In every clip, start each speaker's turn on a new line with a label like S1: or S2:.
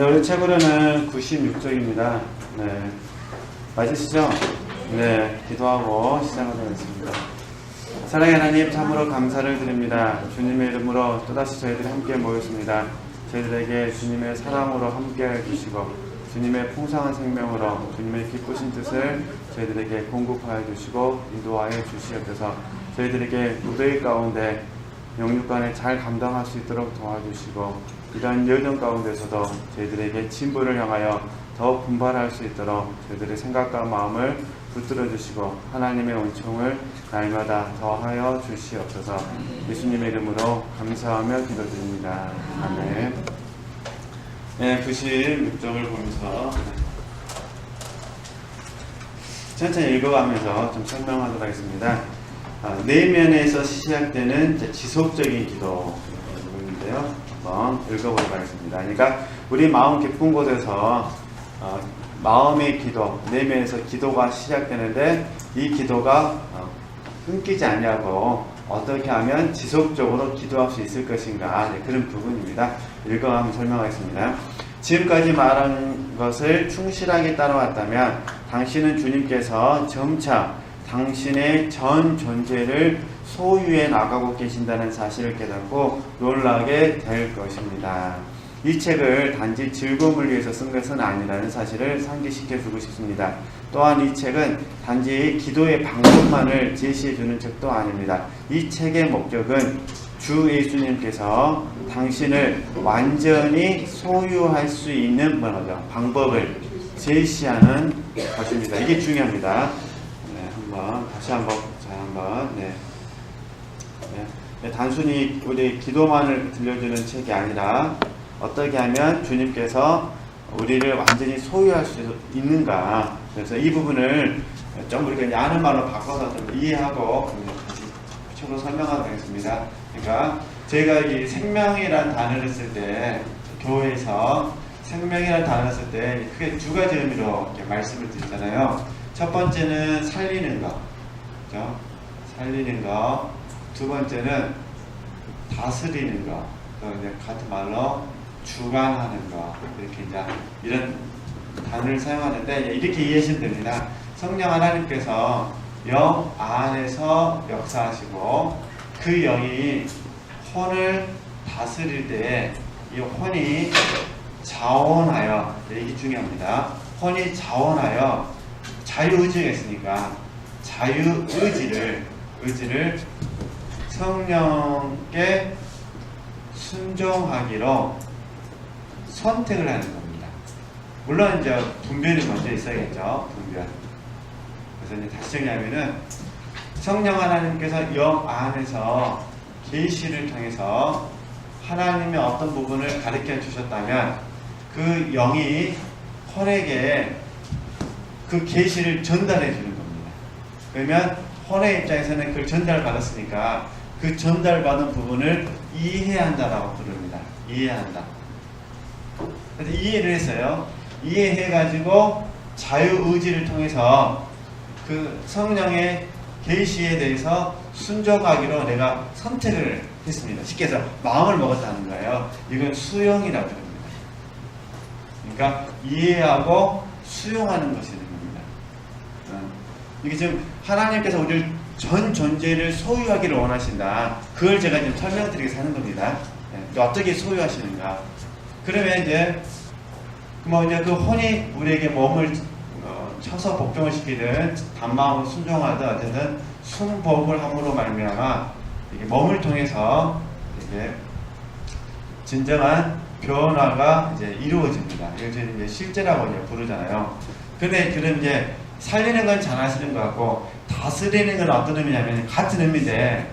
S1: 네, 우리 책으로는 96쪽입니다. 네, 맞으시죠? 네, 기도하고 시작하도록 하겠습니다. 사랑의 하나님, 참으로 감사를 드립니다. 주님의 이름으로 또다시 저희들이 함께 모였습니다. 저희들에게 주님의 사랑으로 함께 해주시고 주님의 풍성한 생명으로 주님의 기쁘신 뜻을 저희들에게 공급하여 주시고 인도하여 주시옵소서. 저희들에게 무더위 가운데 영육간에 잘 감당할 수 있도록 도와주시고 이러한 여정 가운데서도 저희들에게 진보를 향하여 더 분발할 수 있도록 저희들의 생각과 마음을 붙들어 주시고 하나님의 은총을 날마다 더하여 주시옵소서. 예수님의 이름으로 감사하며 기도드립니다. 아멘. 네, 96쪽을 보면서 천천히 읽어가면서 좀 설명하도록 하겠습니다. 내면에서 시작되는 지속적인 기도인데요. 한번 읽어보도록 하겠습니다. 그러니까 우리 마음 깊은 곳에서 마음의 기도, 내면에서 기도가 시작되는데 이 기도가 끊기지 않냐고 어떻게 하면 지속적으로 기도할 수 있을 것인가, 그런 부분입니다. 읽어가면 설명하겠습니다. 지금까지 말한 것을 충실하게 따라왔다면 당신은 주님께서 점차 당신의 전 존재를 소유해 나가고 계신다는 사실을 깨닫고 놀라게 될 것입니다. 이 책을 단지 즐거움을 위해서 쓴 것은 아니라는 사실을 상기시켜 주고 싶습니다. 또한 이 책은 단지 기도의 방법만을 제시해 주는 책도 아닙니다. 이 책의 목적은 주 예수님께서 당신을 완전히 소유할 수 있는 방법을 제시하는 것입니다. 이게 중요합니다. 다시 한번 단순히 우리 기도만을 들려주는 책이 아니라 어떻게 하면 주님께서 우리를 완전히 소유할 수 있는가, 그래서 이 부분을 좀 우리가 아는 말로 바꿔서 좀 이해하고 다시 구체적으로 설명하도록 하겠습니다. 그러니까 제가 이 생명이라는 단어를 쓸 때, 교회에서 생명이라는 단어를 쓸 때 크게 두 가지 의미로 이렇게 말씀을 드리잖아요. 첫 번째는 살리는 거, 그렇죠? 살리는 거. 두 번째는 다스리는 거. 또 이제 같은 말로 주관하는 거. 이렇게 이제 이런 단어를 사용하는데 이렇게 이해하시면 됩니다. 성령 하나님께서 영 안에서 역사하시고 그 영이 혼을 다스릴 때 이 혼이 자원하여, 이게 중요합니다. 혼이 자원하여 자유의지가 있으니까 자유의지를 성령께 순종하기로 선택을 하는 겁니다. 물론 이제 분별이 먼저 있어야겠죠. 분별. 그래서 이제 다시 정리하면은 성령 하나님께서 영 안에서 계시를 통해서 하나님의 어떤 부분을 가르쳐 주셨다면 그 영이 혼에게 그 계시를 전달해 주는 겁니다. 그러면 혼의 입장에서는 그걸 전달받았으니까 그 전달받은 부분을 이해한다라고 부릅니다. 이해한다. 그래서 이해를 했어요. 이해해가지고 자유의지를 통해서 그 성령의 계시에 대해서 순종하기로 내가 선택을 했습니다. 쉽게 해서 마음을 먹었다는 거예요. 이건 수용이라고 합니다. 그러니까 이해하고 수용하는 것이 됩니다. 이게 지금 하나님께서 우리를 전 존재를 소유하기를 원하신다. 그걸 제가 지금 설명드리게 하는 겁니다. 어떻게 소유하시는가? 그러면 이제 그 혼이 우리에게 몸을 쳐서 복종을 시키든 단마음으로 순종하든 어쨌든 순복을 함으로 말미암아 이게 몸을 통해서 이게 진정한 변화가 이제 이루어집니다. 이걸 저희는 이제 실제라고 이제 부르잖아요. 근데 그럼 이제 살리는 건 잘하시는 것 같고 다스리는 건 어떤 의미냐면 같은 의미인데,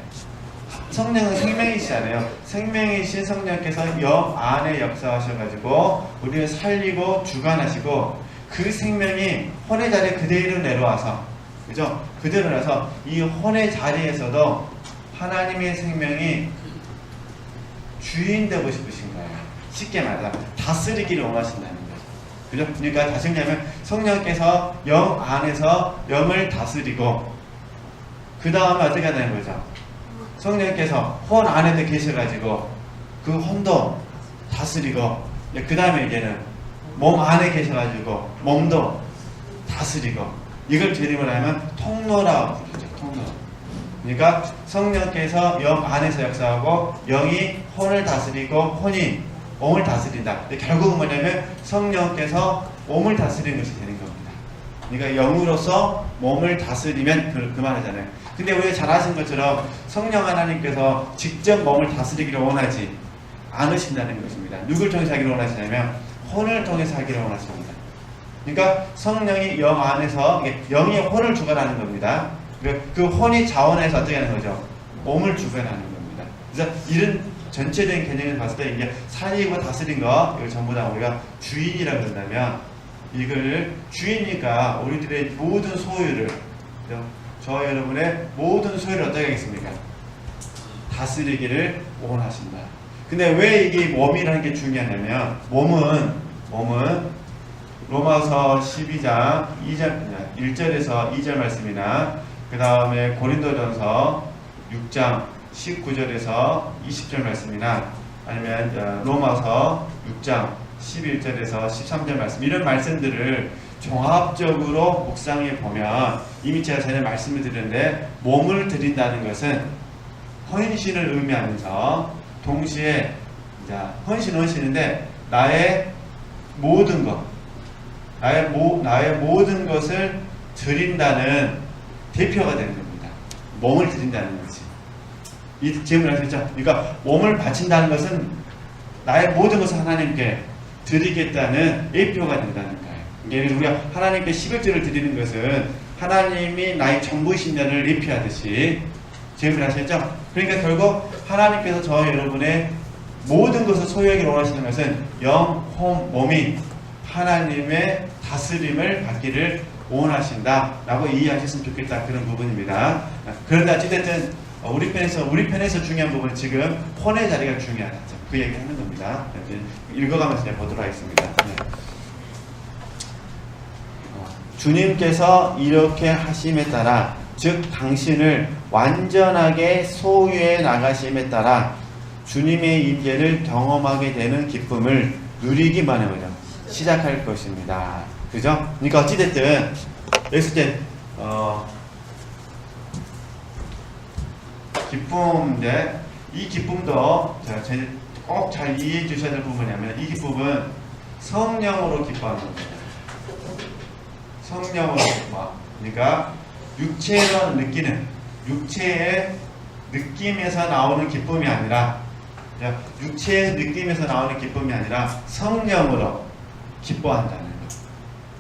S1: 성령은 생명이시잖아요. 생명이신 성령께서 영 안에 역사하셔가지고 우리를 살리고 주관하시고 그 생명이 혼의 자리에 그대로 내려와서, 그죠? 그대로 나서 이 혼의 자리에서도 하나님의 생명이 주인 되고 싶으신 거예요. 쉽게 말해서 다스리기를 원하신다는 거예요. 그죠? 그러니까 다시 얘기하면 성령께서 영 안에서 영을 다스리고 그 다음에 어떻게 하는 거죠? 성령께서 혼 안에도 계셔가지고 그 혼도 다스리고 그 다음에 이제는 몸 안에 계셔가지고 몸도 다스리고 이걸 재림을 하면 통로라고 부르죠. 통로. 그러니까 성령께서 영 안에서 역사하고 영이 혼을 다스리고 혼이 몸을 다스린다. 결국은 뭐냐면 성령께서 몸을 다스리는 것이 되는 겁니다. 그러니까 영으로서 몸을 다스리면 그 말이잖아요. 근데 우리가 잘 아신 것처럼 성령 하나님께서 직접 몸을 다스리기를 원하지 않으신다는 것입니다. 누굴 통해서 하기를 원하시냐면 혼을 통해서 하기를 원하십니다. 그러니까 성령이 영 안에서 영이 혼을 주관하는 겁니다. 그 혼이 자원해서 어떻게 하는 거죠? 몸을 주관하는 겁니다. 그래서 이런 전체적인 개념을 봤을 때 이게 살리고 다스린 거 이걸 전부 다 우리가 주인이라고 한다면 이걸 주인이니까 우리들의 모든 소유를 저 여러분의 모든 소유를 어떻게 하겠습니까? 다스리기를 원하신다. 근데 왜 이게 몸이라는 게 중요하냐면 몸은 로마서 12장 1절에서 2절 말씀이나 그 다음에 고린도전서 6장 19절에서 20절 말씀이나 아니면 로마서 6장 11절에서 13절 말씀 이런 말씀들을 종합적으로 묵상해 보면 이미 제가 전에 말씀을 드렸는데 몸을 드린다는 것은 헌신을 의미하면서 동시에 헌신인데 나의 모든 것 나의 모든 것을 드린다는 대표가 되는 겁니다. 몸을 드린다는 거지. 이 질문을 하셨죠? 그러니까 몸을 바친다는 것은 나의 모든 것을 하나님께 드리겠다는 예표가 된다는 거예요. 예를 들어 우리가 하나님께 11조를 드리는 것은 하나님이 나의 전부이신다를 예표하듯이 질문을 하셨죠? 그러니까 결국 하나님께서 저 여러분의 모든 것을 소유하기를 원하시는 것은 영, 혼, 몸이 하나님의 다스림을 받기를 원하신다라고 이해하셨으면 좋겠다 그런 부분입니다. 그런데 어찌됐든 우리 편에서 중요한 부분은 지금 혼의 자리가 중요하다. 그 얘기를 하는 겁니다. 읽어가면서 이제 보도록 하겠습니다. 네. 주님께서 이렇게 하심에 따라 즉 당신을 완전하게 소유해 나가심에 따라 주님의 임재를 경험하게 되는 기쁨을 누리기만 하면 시작할 것입니다. 그죠? 그러니까 어찌됐든 여기서 이제 기쁨인데 이 기쁨도 꼭 잘 이해해 주셔야 될 부분이냐면 이 기쁨은 성령으로 기뻐하는 겁니다. 성령으로 기뻐. 그러니까 육체로 느끼는 육체의 느낌에서 나오는 기쁨이 아니라 육체의 느낌에서 나오는 기쁨이 아니라 성령으로 기뻐한다는 것.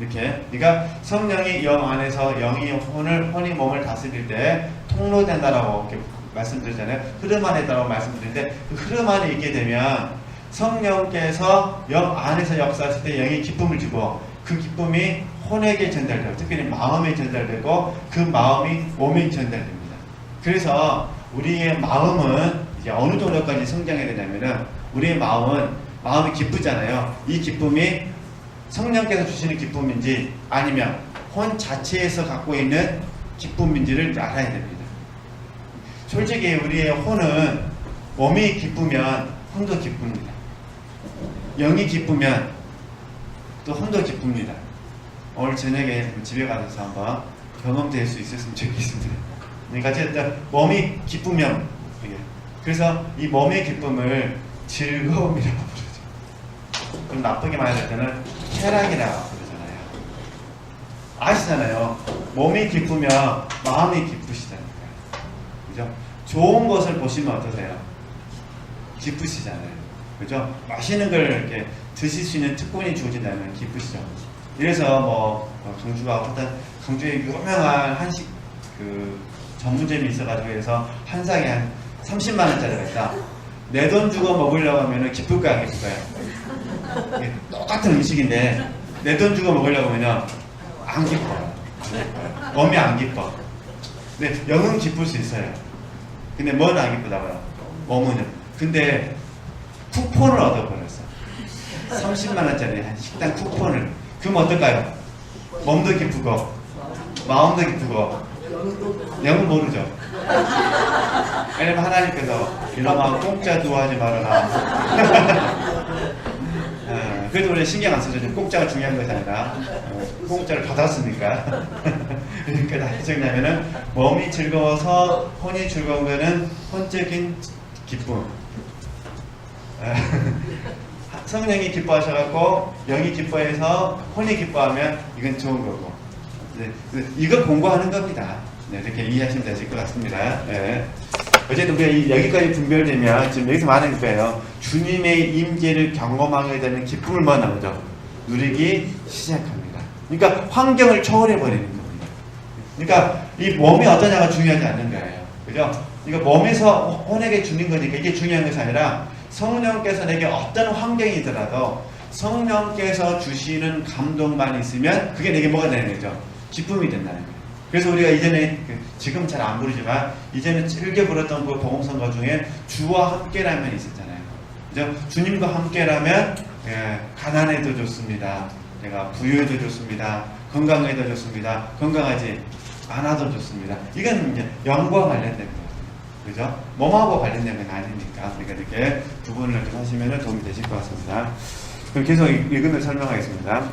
S1: 이렇게 그러니까 성령이 영 안에서 영이 혼이 몸을 다스릴 때 통로된다라고 이렇게 말씀드렸잖아요. 흐름 안에 있다고 말씀드리는데 그 흐름 안에 있게 되면 성령께서 영 안에서 역사하실 때 영이 기쁨을 주고 그 기쁨이 혼에게 전달되고 특별히 마음에 전달되고 그 마음이 몸에 전달됩니다. 그래서 우리의 마음은 이제 어느 정도까지 성장해야 되냐면은 우리의 마음이 기쁘잖아요. 이 기쁨이 성령께서 주시는 기쁨인지 아니면 혼 자체에서 갖고 있는 기쁨인지를 알아야 됩니다. 솔직히 우리의 혼은 몸이 기쁘면 혼도 기쁩니다. 영이 기쁘면 또 혼도 기쁩니다. 오늘 저녁에 집에 가서 한번 경험될 수 있었으면 좋겠습니다. 그러니까 어쨌든 몸이 기쁘면 그래서 이 몸의 기쁨을 즐거움이라고 부르죠. 좀 나쁘게 말할 때는 쾌락이라고 부르잖아요. 아시잖아요. 몸이 기쁘면 마음이 기쁘시잖아요. 그죠? 좋은 것을 보시면 어떠세요? 기쁘시잖아요. 그죠? 맛있는 걸 이렇게 드실 수 있는 특권이 주어진다면 기쁘시죠. 이래서 강주에 유명한 한식 전문점이 있어가지고 해서 한 상에 한 30만 원짜리가 있다. 내 돈 주고 먹으려고 하면 기쁠까요? 안 기쁠까요? 이게 똑같은 음식인데 내 돈 주고 먹으려고 하면 안 기뻐요. 몸이 안 기뻐. 근데 영은 기쁠 수 있어요. 근데 뭐는 안 기쁘다고요? 몸은. 근데 쿠폰을 얻어버렸어. 30만 원짜리 한 식당 쿠폰을. 그럼 어떨까요? 몸도 기쁘고 마음도 기쁘고 영은 모르죠. 왜냐면 하나님께서 이놈아 공짜 두어하지 말아라. 그래도 원래 신경 안 쓰죠. 공짜가 중요한 것이 아니라 공짜를 받았으니까. 그러니까 다시 정리하면은 몸이 즐거워서 혼이 즐거운 거는 혼적인 기쁨. 성령이 기뻐하셔갖고 영이 기뻐해서 혼이 기뻐하면 이건 좋은 거고. 네, 이거 공부하는 겁니다. 네, 이렇게 이해하시면 되실 것 같습니다. 네. 어쨌든 우리가 여기까지 분별되면 지금 여기서 말하는 거예요. 주님의 임재를 경험하게 되는 기쁨을 뭐 나오죠? 누리기 시작합니다. 그러니까 환경을 초월해 버리는 겁니다. 그러니까 이 몸이 어떠냐가 중요하지 않는 거예요. 그죠? 그러니까 몸에서 혼에게 주는 거니까 이게 중요한 것이 아니라 성령께서 내게 어떤 환경이더라도 성령께서 주시는 감동만 있으면 그게 내게 뭐가 되는 거죠? 기쁨이 된다는 거예요. 그래서 우리가 이전에 지금 잘 안 부르지만 이전에 즐겨 부르던 그 복음성가 중에 주와 함께라면 있었잖아요. 그죠? 주님과 함께라면 가난해도 좋습니다. 내가 부유해도 좋습니다. 건강해도 좋습니다. 건강하지 않아도 좋습니다. 이건 이제 영과 관련된 거예요. 그죠? 몸하고 관련된 건 아니니까 우리가 이렇게 구분을 좀 하시면 도움이 되실 것 같습니다. 그럼 계속 읽으면 설명하겠습니다.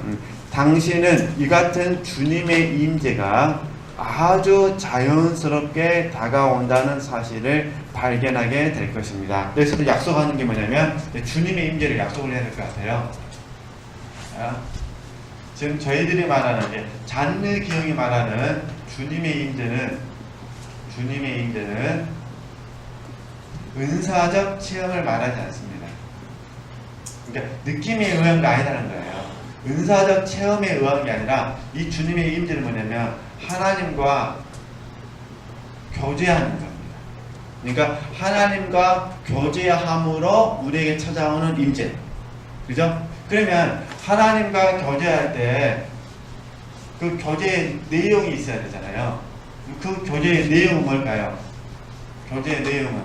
S1: 당신은 이 같은 주님의 임재가 아주 자연스럽게 다가온다는 사실을 발견하게 될 것입니다. 그래서 약속하는 게 뭐냐면 주님의 임재를 약속을 해야 될 것 같아요. 지금 저희들이 말하는 게 잔느 기용이 말하는 주님의 임재는 은사적 체험을 말하지 않습니다. 그러니까 느낌에 의한 게 아니라는 거예요. 은사적 체험에 의한 게 아니라 이 주님의 임재는 뭐냐면 하나님과 교제하는 겁니다. 그러니까 하나님과 교제함으로 우리에게 찾아오는 임재. 그죠? 그러면 하나님과 교제할 때 그 교제의 내용이 있어야 되잖아요. 그 교제의 내용은 뭘까요? 교제의 내용은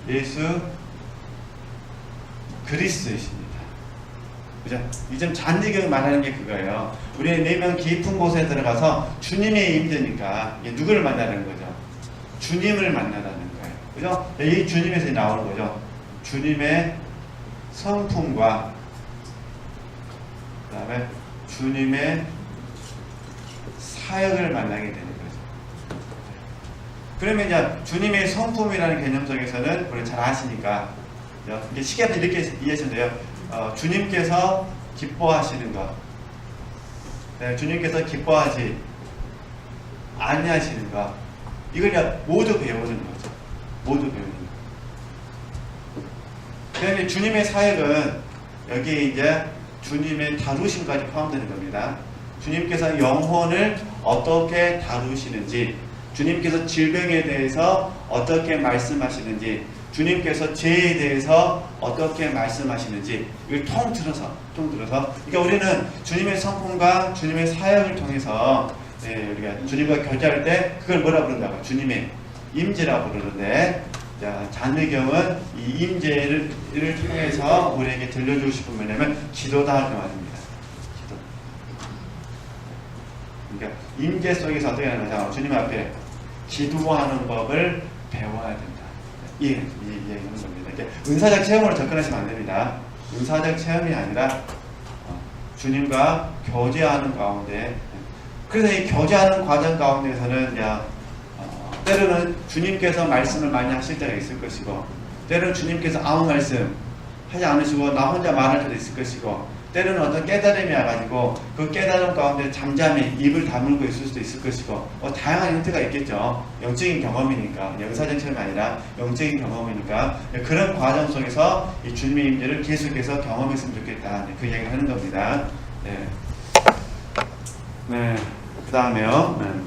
S1: 예수 그리스도이십니다. 그죠? 이점 잔디경이 말하는 게 그거예요. 우리의 내면 깊은 곳에 들어가서 주님의 임재니까 누구를 만나는 거죠? 주님을 만나다는 거예요. 그죠? 이 주님에서 나오는 거죠. 주님의 성품과 그 다음에 주님의 사역을 만나게 되는 거죠. 그러면 이제 주님의 성품이라는 개념 속에서는 우리 잘 아시니까 이게 쉽게 이렇게 이해하시면 돼요. 주님께서 기뻐하시는 것, 주님께서 기뻐하지 아니하시는 것, 이걸 모두 배우는 거죠. 모두 배우는 것. 그다음에 주님의 사역은 여기에 이제 주님의 다루심까지 포함되는 겁니다. 주님께서 영혼을 어떻게 다루시는지, 주님께서 질병에 대해서 어떻게 말씀하시는지, 주님께서 죄에 대해서 어떻게 말씀하시는지 이걸 통틀어서 그러니까 우리는 주님의 성품과 주님의 사역을 통해서 우리가 주님과 교제할 때 그걸 뭐라 부른다고? 주님의 임재라고 부르는데, 잔의경은 이 임재를 통해서 우리에게 들려주고 싶은 뭐냐면 기도다 그 말입니다. 기도. 그러니까 임재 속에서 어떻게 하는 거죠? 주님 앞에 기도하는 법을 배워야 된다. 이 얘기하는 겁니다. 이렇게 은사적 체험으로 접근하시면 안 됩니다. 은사적 체험이 아니라 주님과 교제하는 가운데, 그래서 이 교제하는 과정 가운데서는 때로는 주님께서 말씀을 많이 하실 때가 있을 것이고, 때로는 주님께서 아무 말씀 하지 않으시고 나 혼자 말할 때도 있을 것이고, 때로는 어떤 깨달음이 와가지고 그 깨달음 가운데 잠잠히 입을 다물고 있을 수도 있을 것이고, 다양한 형태가 있겠죠. 영적인 경험이니까, 의사적 체험이 아니라 영적인 경험이니까 그런 과정 속에서 이 주님의 임재를 계속해서 경험했으면 좋겠다. 그 이야기를 하는 겁니다. 그 다음에요.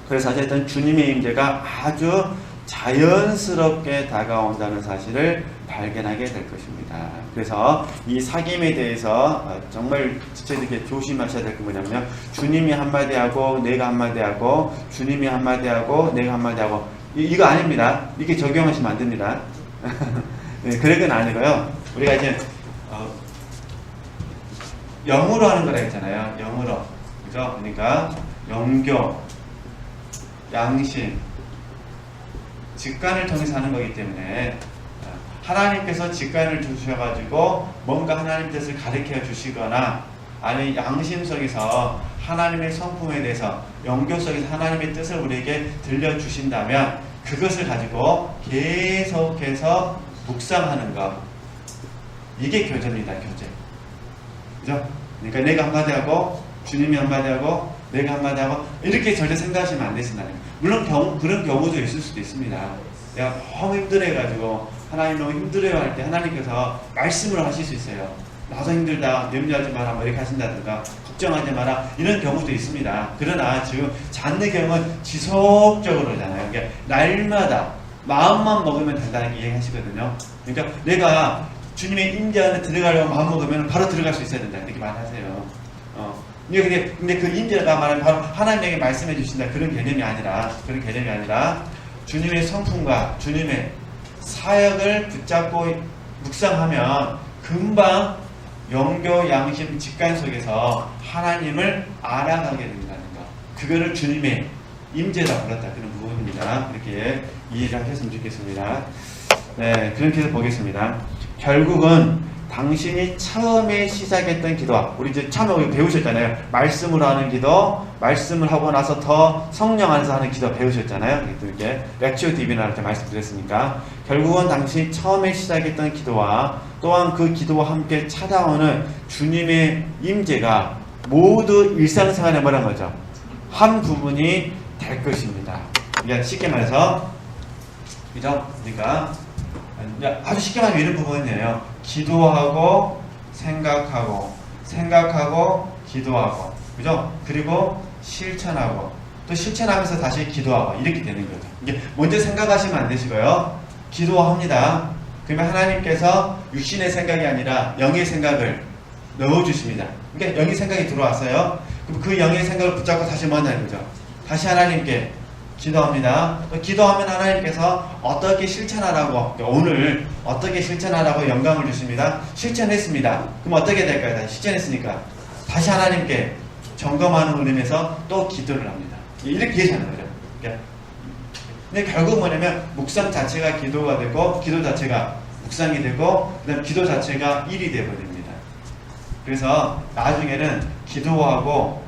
S1: 그래서 어쨌든 주님의 임재가 아주 자연스럽게 다가온다는 사실을 발견하게 될 것입니다. 그래서 이 사귐에 대해서 정말 진짜 이렇게 조심하셔야 될 게 뭐냐면, 주님이 한마디 하고 내가 한마디 하고 주님이 한마디 하고 내가 한마디 하고 이거 아닙니다. 이렇게 적용하시면 안 됩니다. 그럴 건 아니고요. 우리가 이제 영으로 하는 거라 했잖아요. 영으로. 그죠? 그러니까 영교, 양심, 직관을 통해서 하는 거기 때문에 하나님께서 직관을 주셔가지고 뭔가 하나님 뜻을 가르쳐 주시거나 아니 양심 속에서 하나님의 성품에 대해서 영교 속에서 하나님의 뜻을 우리에게 들려주신다면 그것을 가지고 계속해서 묵상하는 것, 이게 교제입니다. 교제. 그죠? 그러니까 내가 한마디 하고 주님이 한마디 하고 내가 한마디 하고 이렇게 절대 생각하시면 안 되신다는 거예요. 물론 그런 경우도 있을 수도 있습니다. 내가 너무 힘들어해가지고 하나님 너무 힘들어할 때 하나님께서 말씀을 하실 수 있어요. 나도 힘들다, 염려하지 마라, 뭐 이렇게 하신다든가, 걱정하지 마라, 이런 경우도 있습니다. 그러나 지금 잔느경은 지속적으로잖아요. 그러니까 날마다 마음만 먹으면 된다는 게 이야기하시거든요. 그러니까 내가 주님의 임재 안에 들어가려고 마음 먹으면 바로 들어갈 수 있어야 된다, 이렇게 말하세요. 근데 그 임재가 말하면 바로 하나님에게 말씀해 주신다, 그런 개념이 아니라 주님의 성품과 주님의 사역을 붙잡고 묵상하면 금방 영교, 양심, 직관 속에서 하나님을 알아가게 된다는 것. 그거를 주님의 임재라 불렀다. 그런 부분입니다. 이렇게 이해를 하셨으면 좋겠습니다. 네, 그렇게 해서 보겠습니다. 결국은 당신이 처음에 시작했던 기도와, 우리 이제 처음에 배우셨잖아요. 말씀으로 하는 기도, 말씀을 하고 나서 더 성령 안에서 하는 기도 배우셨잖아요. 이렇게 렉치오 디비나 이렇게 말씀드렸으니까. 결국은 당신이 처음에 시작했던 기도와 또한 그 기도와 함께 찾아오는 주님의 임재가 모두 일상생활에 뭐란 거죠? 한 부분이 될 것입니다. 그러니까 쉽게 말해서, 그죠? 그러니까 아주 쉽게 말하면 이런 부분이에요. 기도하고 생각하고 기도하고, 그죠? 그리고 실천하고 또 실천하면서 다시 기도하고, 이렇게 되는 거죠. 이게 먼저 생각하시면 안 되시고요. 기도합니다. 그러면 하나님께서 육신의 생각이 아니라 영의 생각을 넣어주십니다. 그러니까 영의 생각이 들어왔어요. 그럼 그 영의 생각을 붙잡고 다시 뭐 한다는 거죠? 다시 하나님께 기도합니다. 기도하면 하나님께서 어떻게 실천하라고, 오늘 어떻게 실천하라고 영감을 주십니다. 실천했습니다. 그럼 어떻게 될까요? 다시 실천했으니까 다시 하나님께 점검하는 의미에서 또 기도를 합니다. 이렇게 얘기하는 거죠. 근데 결국 뭐냐면 묵상 자체가 기도가 되고 기도 자체가 묵상이 되고 그다음 기도 자체가 일이 되어버립니다. 그래서 나중에는 기도하고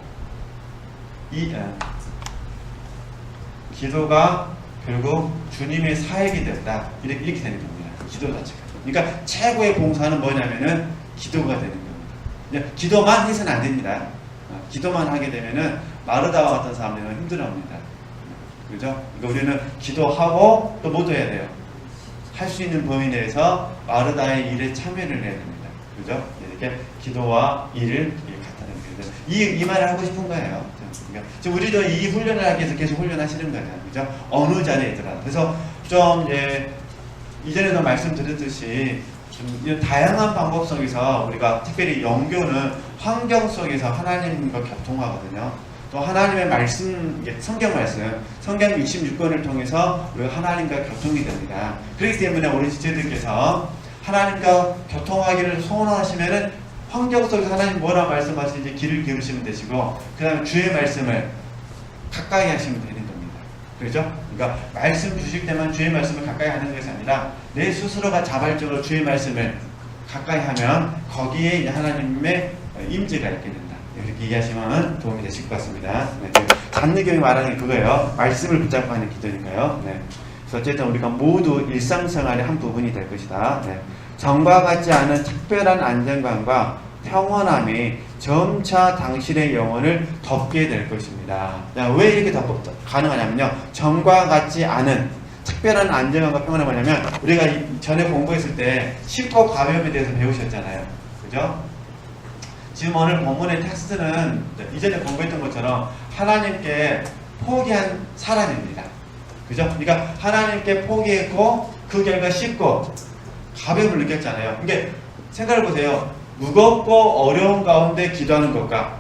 S1: 기도가 결국 주님의 사역이 된다, 이렇게 되는 겁니다. 기도 자체가. 그러니까 최고의 봉사는 뭐냐면은 기도가 되는 겁니다. 기도만 해서는 안 됩니다. 기도만 하게 되면은 마르다와 같은 사람들은 힘들어합니다. 그죠? 그러니까 우리는 기도하고 또 뭐도 해야 돼요? 할 수 있는 범위 내에서 마르다의 일에 참여를 해야 됩니다. 그죠? 이렇게 기도와 일을 같다는 거죠. 이 말을 하고 싶은 거예요. 그러니까 지금 우리도 이 훈련을 하기 위해서 계속 훈련하시는 거예요. 그죠? 어느 자리에더라도. 그래서 좀 이전에도 말씀드렸듯이 좀 다양한 방법 속에서 우리가 특별히 영교는 환경 속에서 하나님과 교통하거든요. 또 하나님의 말씀, 성경 말씀, 성경 66권을 통해서 우리가 하나님과 교통이 됩니다. 그렇기 때문에 우리 지체들께서 하나님과 교통하기를 소원하시면은 환경 속에서 하나님 뭐라 말씀하시는지 귀를 기울이시면 되시고, 그 다음에 주의 말씀을 가까이 하시면 되는 겁니다. 그렇죠? 그러니까 말씀 주실 때만 주의 말씀을 가까이 하는 것이 아니라 내 스스로가 자발적으로 주의 말씀을 가까이 하면 거기에 이제 하나님의 임재가 있게 된다. 이렇게 이해하시면 도움이 되실 것 같습니다. 네. 잔느경이 말하는 게 그거예요. 말씀을 붙잡고 하는 기도니까요. 네. 그래서 어쨌든 우리가 모두 일상생활의 한 부분이 될 것이다. 네. 전과 같지 않은 특별한 안정감과 평온함이 점차 당신의 영혼을 덮게 될 것입니다. 왜 이렇게 가능하냐면요. 전과 같지 않은 특별한 안정감과 평온함이 뭐냐면, 우리가 전에 공부했을 때 쉽고 가벼움에 대해서 배우셨잖아요. 그죠? 지금 오늘 본문의 텍스트는 이전에 공부했던 것처럼 하나님께 포기한 사람입니다. 그죠? 그러니까 하나님께 포기했고 그 결과 쉽고 가벼움을 느꼈잖아요. 그러니까 생각을 보세요. 무겁고 어려운 가운데 기도하는 것과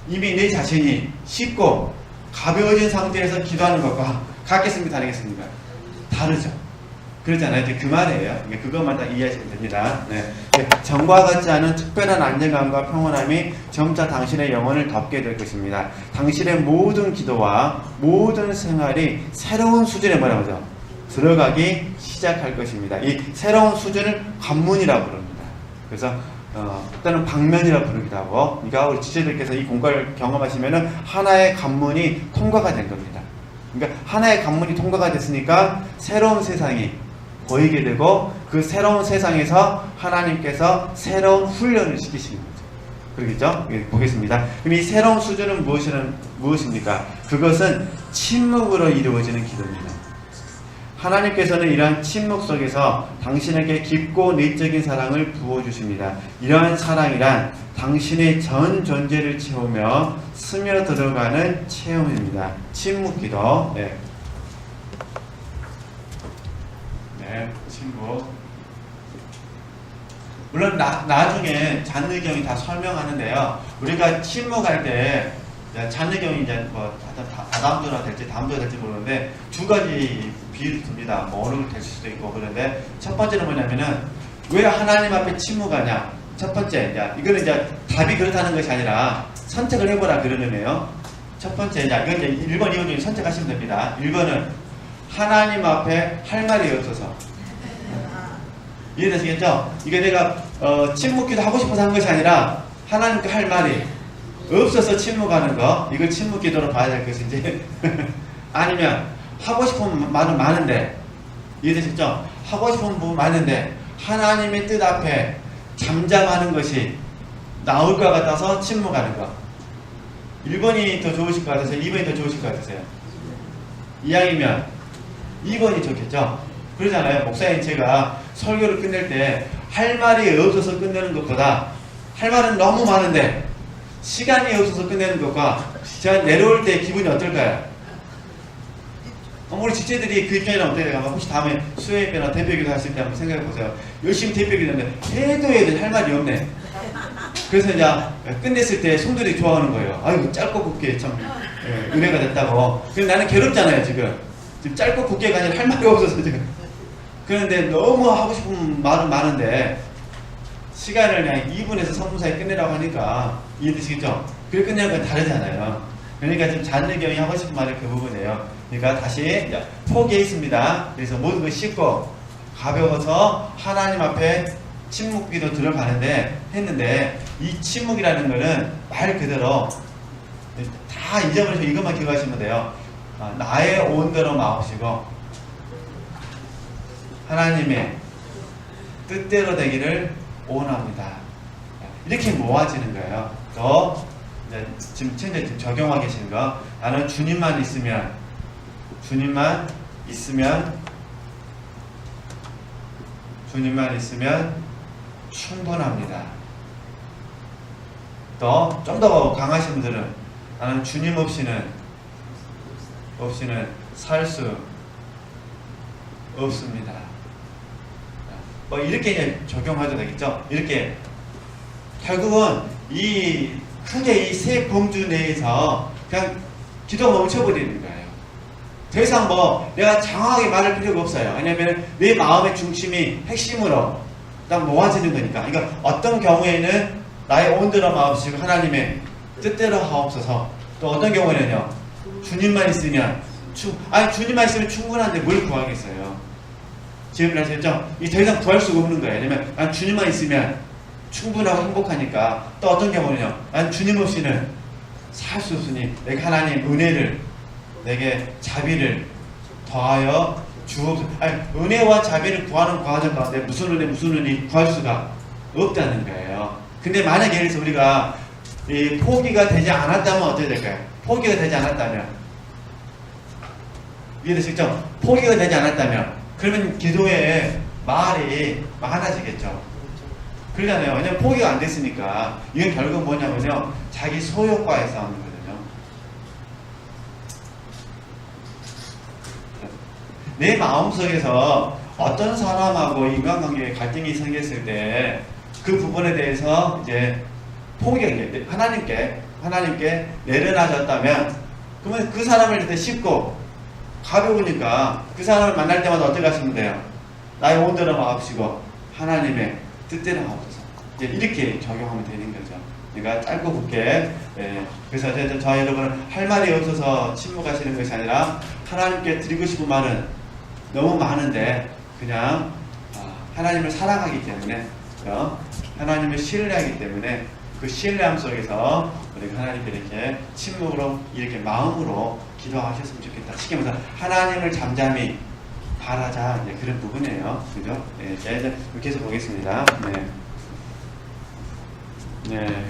S1: 이미 내 자신이 쉽고 가벼워진 상태에서 기도하는 것과 같겠습니까? 다르겠습니까? 다르죠. 그렇잖아요. 그 말이에요. 그것만 다 이해하시면 됩니다. 네. 전과 같지 않은 특별한 안정감과 평온함이 점차 당신의 영혼을 덮게 될 것입니다. 당신의 모든 기도와 모든 생활이 새로운 수준에 뭐라고 하죠? 들어가기 시작할 것입니다. 이 새로운 수준을 관문이라고 부릅니다. 그래서 또는 방면이라고 부르기도 하고, 그러니까 우리 지체들께서 이 공과를 경험하시면은 하나의 관문이 통과가 된 겁니다. 그러니까 하나의 관문이 통과가 됐으니까 새로운 세상이 보이게 되고, 그 새로운 세상에서 하나님께서 새로운 훈련을 시키시는 거죠. 그러겠죠? 예, 보겠습니다. 그럼 이 새로운 수준은 무엇입니까? 그것은 침묵으로 이루어지는 기도입니다. 하나님께서는 이러한 침묵 속에서 당신에게 깊고 내적인 사랑을 부어주십니다. 이러한 사랑이란 당신의 전 존재를 채우며 스며들어가는 체험입니다. 침묵기도. 네. 네, 침묵. 물론 나중에 잔느경이 다 설명하는데요. 우리가 침묵할 때 잔느경이 이제 뭐 다음 주나 될지 다음 주가 될지 모르는데 두 가지 비유를 듭니다. 뭐 어느 걸 될 수도 있고. 그런데 첫 번째는 뭐냐면은 왜 하나님 앞에 침묵하냐? 첫 번째, 이거는 이제 답이 그렇다는 것이 아니라 선택을 해보라 그러는 거예요. 첫 번째, 이건 이제 1번, 2번 중에 선택하시면 됩니다. 1번은 하나님 앞에 할 말이 없어서. 이해되시겠죠? 이게 내가 침묵기도 하고 싶어서 한 것이 아니라 하나님께 할 말이 없어서 침묵하는 거, 이걸 침묵기도로 봐야 될 것인지 아니면 하고 싶은 말은 많은데, 이해되셨죠? 하고 싶은 부분 많은데 하나님의 뜻 앞에 잠잠하는 것이 나올 것 같아서 침묵하는 거. 1번이 더 좋으실 것 같으세요? 2번이 더 좋으실 것 같으세요? 이왕이면 2번이 좋겠죠? 그러잖아요. 목사님, 제가 설교를 끝낼 때 할 말이 없어서 끝내는 것보다 할 말은 너무 많은데 시간이 없어서 끝내는 것과 제가 내려올 때 기분이 어떨까요? 우리 지체들이 그 입장이랑 어떻게 될까? 혹시 다음에 수요예배나 대표기도 하실 때 한번 생각해 보세요. 열심히 대표기도 하는데 해도 할 말이 없네. 그래서 이제 끝냈을 때 성도들이 좋아하는 거예요. 아이고, 짧고 굵게 참 은혜가 됐다고. 근데 나는 괴롭잖아요, 지금 짧고 굵게가 아니라 할 말이 없어서 지금. 그런데 너무 하고 싶은 말은 많은데 시간을 그냥 2분에서 3분 사이에 끝내라고 하니까 이해되시겠죠? 그렇게 끝내는 건 다르잖아요. 그러니까 지금 잔느경이 하고 싶은 말이 그 부분이에요. 그러니까 다시 포기했습니다. 그래서 모든 걸 씻고 가벼워서 하나님 앞에 침묵기도 들어가는데 했는데, 이 침묵이라는 거는 말 그대로 다 잊어버리시고 이것만 기억하시면 돼요. 나의 온대로 마옵시고 하나님의 뜻대로 되기를 원합니다. 이렇게 모아지는 거예요. 또 지금 적용하고 계신 거, 나는 주님만 있으면 충분합니다. 또 좀 더 강하신 분들은 나는 주님 없이는 살 수 없습니다. 뭐 이렇게 이제 적용해도 되겠죠? 이렇게 결국은 크게 이 세 범주 내에서 그냥 기도가 멈춰버리는 거예요. 더 이상 내가 장황하게 말할 필요가 없어요. 왜냐면 내 마음의 중심이 핵심으로 딱 모아지는 거니까. 그러니까 어떤 경우에는 나의 온전한 마음씨고 하나님의 뜻대로 하옵소서. 또 어떤 경우에는요, 주님만 있으면 주님만 있으면 충분한데 뭘 구하겠어요? 지금 아시겠죠? 더 이상 구할 수가 없는 거예요. 왜냐면 난 주님만 있으면 충분하고 행복하니까. 또 어떤 경우는요, 난 주님 없이는 살 수 없으니 내가 하나님 은혜를, 내게 자비를 더하여 주옵소서. 은혜와 자비를 구하는 과정 가운데 무슨 은혜 구할 수가 없다는 거예요. 근데 만약에 예를 들어서 우리가 포기가 되지 않았다면 어떻게 될까요? 포기가 되지 않았다면, 이해되시죠? 포기가 되지 않았다면 그러면 기도에 말이 많아지겠죠. 그러잖아요. 왜냐면 포기가 안 됐으니까. 이건 결국 뭐냐면요, 자기 소욕과의 싸움이거든요. 내 마음속에서 어떤 사람하고 인간관계에 갈등이 생겼을 때 그 부분에 대해서 이제 포기가 하나님께 내려놔졌다면, 그러면 그 사람을 일단 씹고 가벼우니까 그 사람을 만날 때마다 어떻게 하시면 돼요? 나의 온대로 마옵시고 하나님의 뜻대로 하옵소서. 이제 이렇게 적용하면 되는 거죠. 그러니까 짧고 굵게. 그래서 저 여러분은 할 말이 없어서 침묵하시는 것이 아니라 하나님께 드리고 싶은 말은 너무 많은데 그냥 하나님을 사랑하기 때문에 하나님을 신뢰하기 때문에 그 신뢰함 속에서 우리가 하나님께 이렇게 침묵으로 이렇게 마음으로 기도하셨으면 좋겠다. 쉽게 말해서 하나님을 잠잠히 바라자 이제 그런 부분이에요. 그죠? 네, 이제 계속 보겠습니다. 네. 네.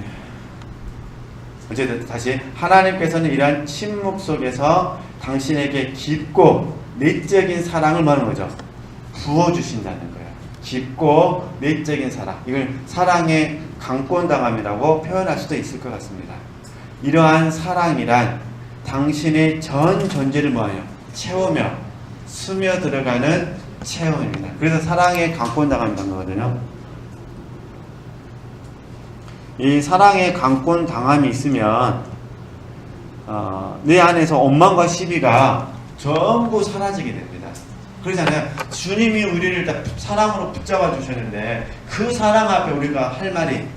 S1: 어쨌든 다시 하나님께서는 이러한 침묵 속에서 당신에게 깊고 내적인 사랑을 뭐하는 거죠? 부어주신다는 거예요. 깊고 내적인 사랑. 이걸 사랑의 강권당함이라고 표현할 수도 있을 것 같습니다. 이러한 사랑이란 당신의 전 존재를 뭐예요? 채우며 스며들어가는 체험입니다. 그래서 사랑의 강권당함이라는 거거든요. 이 사랑의 강권당함이 있으면 내 안에서 원망과 시비가 전부 사라지게 됩니다. 그러잖아요. 주님이 우리를 다 사랑으로 붙잡아 주셨는데 그 사랑 앞에 우리가 할 말이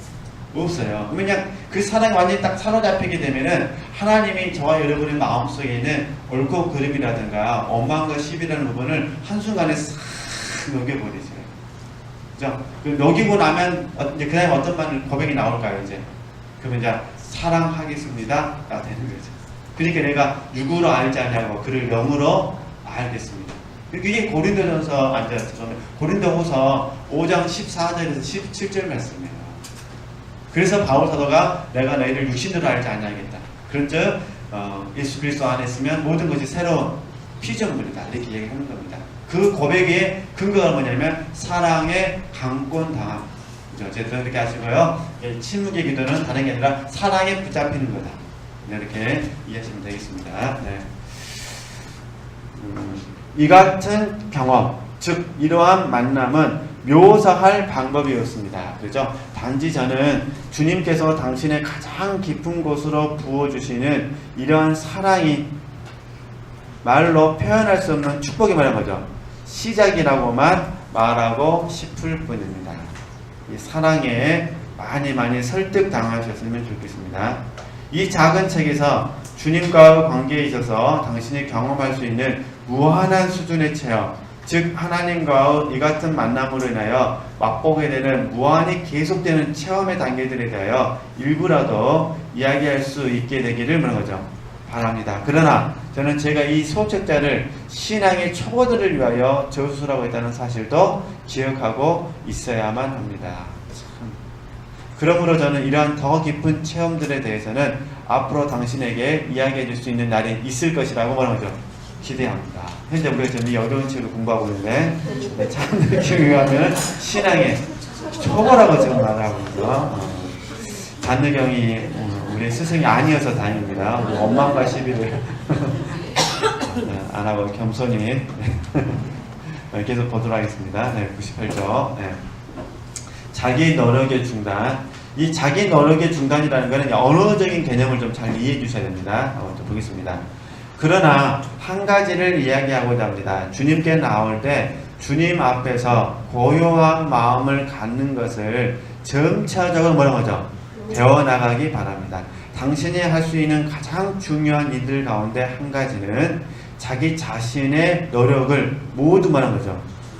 S1: 없어요. 그냥 그 사랑이 완전히 딱 사로잡히게 되면은 하나님이 저와 여러분의 마음속에 있는 옳고 그름이라든가 원망과 시비라는 부분을 한순간에 싹 녹여버리죠. 그죠? 녹이고 나면 이제 그 다음에 어떤 말 고백이 나올까요? 이제 그러면 이제 사랑하겠습니다가 되는 거죠. 그러니까 내가 육으로 알지 않냐고 그를 영으로 알겠습니다. 이게 고린도전서 고린도후서 5장 14절에서 17절 말씀이에요. 그래서 바울 사도가 내가 너희를 육신으로 알지 않냐겠다. 그런즉 예수 그리스도 안에 있으면 모든 것이 새로운 피조물이다. 이렇게 얘기하는 겁니다. 그 고백의 근거가 뭐냐면 사랑의 강권당함. 어쨌든 이렇게 하시고요. 침묵의 기도는 다른 게 아니라 사랑에 붙잡히는 거다. 이렇게 이해하시면 되겠습니다. 네. 이 같은 경험, 즉 이러한 만남은 묘사할 방법이 없습니다. 그렇죠? 단지 저는 주님께서 당신의 가장 깊은 곳으로 부어주시는 이러한 사랑이 말로 표현할 수 없는 축복이 말하는 거죠. 시작이라고만 말하고 싶을 뿐입니다. 이 사랑에 많이 설득당하셨으면 좋겠습니다. 이 작은 책에서 주님과의 관계에 있어서 당신이 경험할 수 있는 무한한 수준의 체험, 즉 하나님과의 이 같은 만남으로 인하여 맛보게 되는 무한히 계속되는 체험의 단계들에 대하여 일부라도 이야기할 수 있게 되기를 바랍니다. 그러나 저는 제가 이 소책자를 신앙의 초보들을 위하여 저수술하고 있다는 사실도 기억하고 있어야만 합니다. 그러므로 저는 이러한 더 깊은 체험들에 대해서는 앞으로 당신에게 이야기해 줄 수 있는 날이 있을 것이라고 기대합니다. 현재 우리가 좀 이 어려운 책을 공부하고 있는데 사람들이 기억하면 신앙의 초보라고 지금 말하고 있죠. 잔느경이 우리 스승이 아니어서 다행입니다. 원망과 시비를 안 하고 겸손히 계속 보도록 하겠습니다. 네, 98조. 네. 자기 노력의 중단. 이 자기 노력의 중단이라는 것은 언어적인 개념을 좀 잘 이해해 주셔야 됩니다. 좀 보겠습니다. 그러나 한 가지를 이야기하고자 합니다. 주님께 나올 때 주님 앞에서 고요한 마음을 갖는 것을 점차적으로 배워나가기 바랍니다. 당신이 할 수 있는 가장 중요한 일들 가운데 한 가지는 자기 자신의 노력을 모두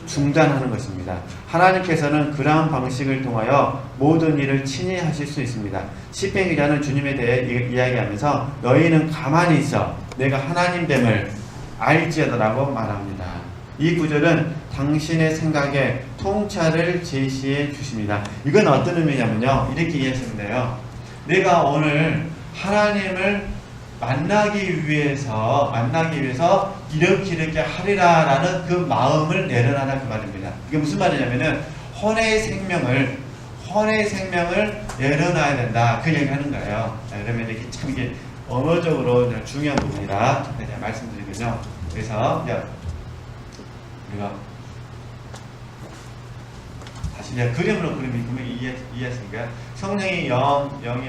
S1: 중단하는 것입니다. 하나님께서는 그러한 방식을 통하여 모든 일을 친히 하실 수 있습니다. 시편 기자는 주님에 대해 이야기하면서 너희는 가만히 있어 내가 하나님됨을 알지어다라고 말합니다. 이 구절은 당신의 생각에 통찰을 제시해 주십니다. 이건 어떤 의미냐면요. 이렇게 이해하시면 돼요. 내가 오늘 하나님을 만나기 위해서 이렇게 하리라라는 그 마음을 내려놔라 그 말입니다. 이게 무슨 말이냐면은 혼의 생명을 내려놔야 된다 그 얘기하는 거예요. 그러면 이게 참 이게 언어적으로 중요한 부분이라 제가 말씀드리면요. 그래서 우리가 다시 그림으로 그리면 이해하시니까 성령이 영이